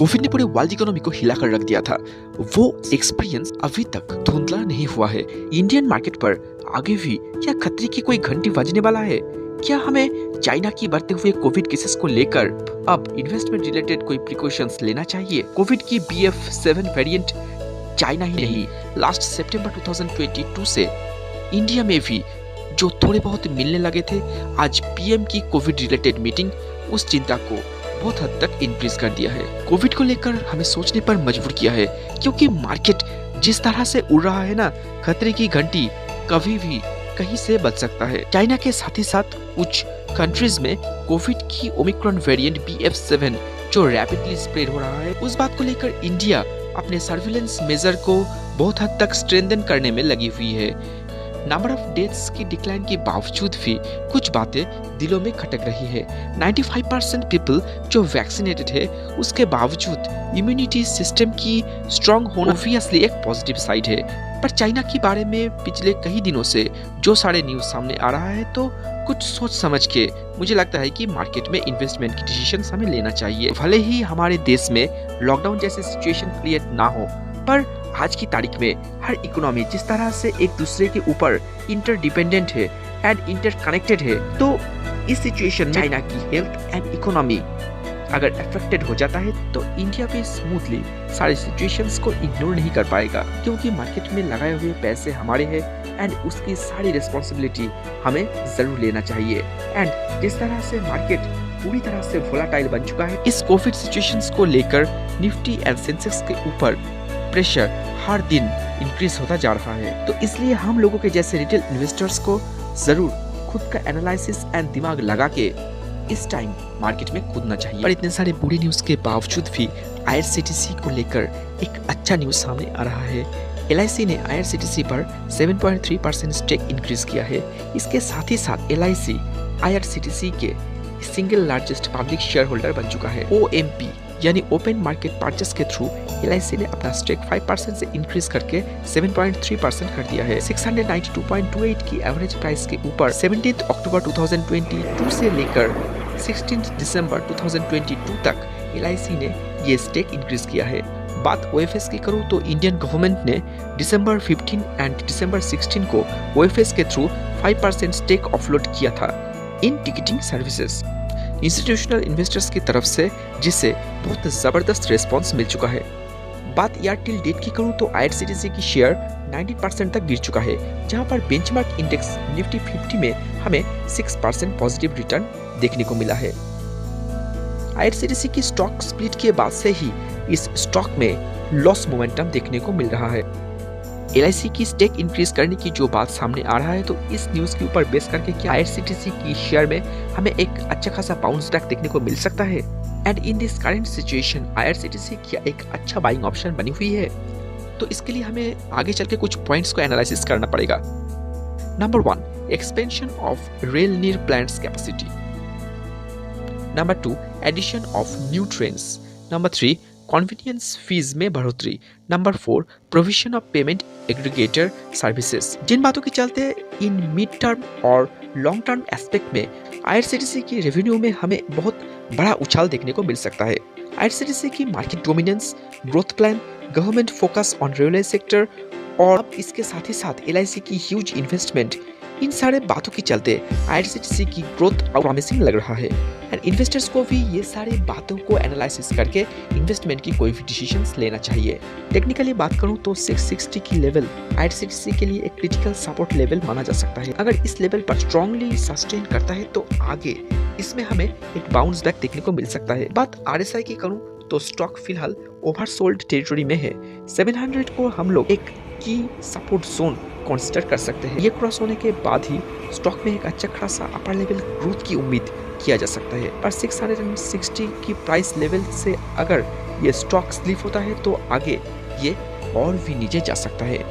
Covid ने पूरे world economy को हिलाकर रख दिया था, वो एक्सपीरियंस अभी तक धुंधला नहीं हुआ है। इंडियन मार्केट पर आगे भी क्या खतरे की कोई घंटी बजने वाला है? क्या हमें चाइना की बढ़ते हुए कोविड केसेस को लेकर अब इन्वेस्टमेंट रिलेटेड कोई प्रिकॉशंस लेना चाहिए? कोविड की BF.7 वेरिएंट चाइना ही नहीं, लास्ट सितंबर 2022 से इंडिया में भी जो थोड़े बहुत मिलने लगे थे, आज PM की कोविड रिलेटेड मीटिंग उस चिंता को बहुत हद तक इंक्रीज कर दिया है। कोविड को लेकर हमें सोचने पर मजबूर किया है, क्योंकि मार्केट जिस तरह से उड़ रहा है ना, खतरे की घंटी कभी भी कहीं से बज सकता है। चाइना के साथ ही साथ कुछ कंट्रीज में कोविड की ओमिक्रॉन वेरिएंट BF.7 जो रैपिडली स्प्रेड हो रहा है, उस बात को लेकर इंडिया अपने सर्विलेंस मेजर को बहुत हद तक स्ट्रेंथन करने में लगी हुई है। नंबर ऑफ डेथ्स की डिक्लाइन के बावजूद भी कुछ बातें दिलों में खटक रही है। 95% पीपल जो वैक्सीनेटेड है, उसके बावजूद इम्यूनिटी सिस्टम की स्ट्रांग होना ऑब्वियसली एक पॉजिटिव साइड है। पर चाइना के बारे में पिछले कई दिनों से जो सारे न्यूज सामने आ रहा है, तो कुछ सोच समझ के मुझे लगता है कि मार्केट में इन्वेस्टमेंट की डिसीजन हमें लेना चाहिए। भले ही हमारे देश में लॉकडाउन जैसे सिचुएशन क्रिएट ना हो, पर आज की तारीख में हर इकोनॉमी जिस तरह से एक दूसरे के ऊपर इंटरडिपेंडेंट है एंड इंटरकनेक्टेड है, तो इस सिचुएशन में चाइना की हेल्थ एंड इकोनॉमी अगर अफेक्टेड हो जाता है, तो इंडिया भी स्मूथली सारी सिचुएशंस को इग्नोर नहीं कर पाएगा, क्योंकि मार्केट में लगाए हुए पैसे हमारे हैं एंड उसकी सारी रिस्पॉन्सिबिलिटी हमें जरूर लेना चाहिए। एंड जिस तरह से मार्केट पूरी तरह से वोलाटाइल बन चुका है, इस कोविड सिचुएशंस को लेकर निफ्टी एंड सेंसेक्स के ऊपर प्रेशर हर दिन इंक्रीज होता जा रहा है। तो इसलिए हम लोगों के जैसे रिटेल इन्वेस्टर्स को जरूर खुद का एनालिसिस एंड दिमाग लगा के इस टाइम मार्केट में कूदना चाहिए। पर इतने सारे बुरी न्यूज के बावजूद भी IRCTC को लेकर एक अच्छा न्यूज सामने आ रहा है। LIC ने IRCTC पर 7.3% स्टेक इंक्रीज किया है। इसके साथ ही साथ LIC IRCTC के single largest public share holder बन चुका है। OMP यानी ओपन मार्केट परचेस के थ्रू LIC ने अपना स्टेक 5% से इंक्रीज करके 7.3% कर दिया है। 692.28 की एवरेज प्राइस के ऊपर 17 अक्टूबर 2022 से लेकर 16 दिसंबर 2022 तक LIC ने ये स्टेक इंक्रीज किया है। बात OFS की करूँ तो इंडियन गवर्नमेंट ने दिसंबर 15 एंड दिसंबर 16 को OFS के थ्रू 5% स्टेक ऑफलोड किया था इन टिकटिंग सर्विसेज इंस्टीट्यूशनल इन्वेस्टर्स की तरफ से, जिससे बहुत जबरदस्त रिस्पांस मिल चुका है। बात ईयर टिल डेट की करूं तो IRCTC की शेयर 90% तक गिर चुका है, जहां पर बेंचमार्क इंडेक्स निफ्टी 50 में हमें 6% पॉजिटिव रिटर्न देखने को मिला है। IRCTC की स्टॉक स्प्लिट के बाद से ही इस स्टॉक में लॉस मोमेंटम देखने को मिल रहा है। LIC की स्टेक इंक्रीज करने की जो बात सामने आ रहा है, तो इस न्यूज के ऊपर बेस करके क्या IRCTC की शेयर में हमें एक अच्छा खासा बाउंस बैक देखने को मिल सकता है? And in this current situation IRCTC क्या एक अच्छा बाइंग ऑप्शन बनी हुई है? तो इसके लिए हमें आगे चल के कुछ पॉइंट्स को एनालिसिस करना पड़ेगा। Number 1, expansion of Rail Neer plants capacity. Number 2, addition of new trains. Number 3, convenience fee में बढ़ोतरी। Number 4, provision of payment aggregator services. जिन बातों के चलते इन मिड टर्म और लॉन्ग टर्म एस्पेक्ट में IRCTC की रेवेन्यू में हमें बहुत बड़ा उछाल देखने को मिल सकता है। IRCTC की market dominance, growth plan, government focus on railway sector और अब इसके साथ ही साथ LIC की ह्यूज इन्वेस्टमेंट, इन सारे बातों के चलते IRCTC की ग्रोथ प्रॉमिसिंग लग रहा है। एंड इन्वेस्टर्स को भी ये सारी बातों को एनालिसिस करके इन्वेस्टमेंट की कोई भी डिसीजंस लेना चाहिए। टेक्निकली बात करूं तो 660 की लेवल IRCTC के लिए एक क्रिटिकल सपोर्ट लेवल माना जा सकता है। अगर इस लेवल पर स्ट्रांगली सस्टेन करता है, तो आगे इसमें हमें एक बाउंस बैक देखने को मिल सकता है। बात RSI की करूं तो स्टॉक फिलहाल ओवरसोल्ड टेरिटरी में है। 700 को हम लोग एक की सपोर्ट जोन कंसीडर कर सकते हैं। ये क्रॉस होने के बाद ही स्टॉक में एक अच्छा खासा अपर लेवल ग्रोथ की उम्मीद किया जा सकता है। पर 660 की प्राइस लेवल से अगर ये स्टॉक स्लिप होता है, तो आगे ये और भी नीचे जा सकता है।